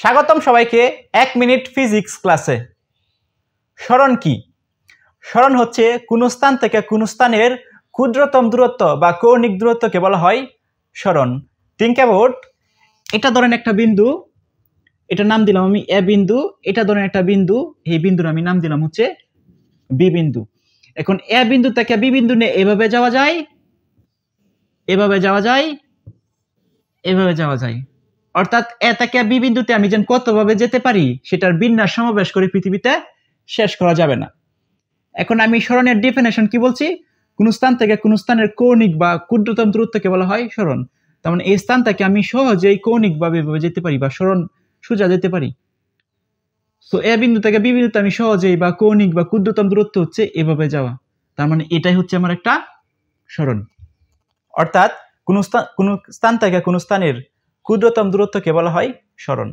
স্বাগতম সবাইকে 1 minute physics ক্লাসে। সরণ কি? সরণ হচ্ছে কোন স্থান থেকে কোন স্থানের ক্ষুদ্রতম দূরত্ব বা কৌণিক দূরত্বকে বলা হয় সরণ। থিংক অ্যাবাউট, এটা ধরেন একটা বিন্দু, এটার নাম দিলাম আমি এ বিন্দু। এটা ধরেন একটা বিন্দু, এই বিন্দুর আমি নাম দিলাম হচ্ছে বি বিন্দু। এখন এ বিন্দু থেকে বি বিন্দু নিয়ে এভাবে যাওয়া যায়, এভাবে যাওয়া যায়, এভাবে যাওয়া যায়। অর্থাৎ এ থেকে বি বিন্দুতে আমি যেন কতভাবে যেতে পারি সেটার বিন্যাস সমাবেশ করে পৃথিবীতে শেষ করা যাবে না। এখন আমি সরণের ডেফিনেশন কি বলছি? কোন স্থান থেকে কোন স্থানের কৌণিক বা ক্ষুদ্রতম দূরত্বকে বলা হয় সরণ। তার মানে এই স্থান থেকে আমি সহজেই কৌণিক ভাবে যেতে পারি বা সরণ সোজা যেতে পারি। সো এ বিন্দু থেকে বি বিন্দুতে আমি সহজেই বা কৌণিক বা ক্ষুদ্রতম দূরত্ব হচ্ছে এভাবে যাওয়া। তার মানে এটাই হচ্ছে আমার একটা সরণ। অর্থাৎ কোন স্থান থেকে কোন স্থানের ক্ষুদ্রতম দূরত্বকে বলা হয় সরণ।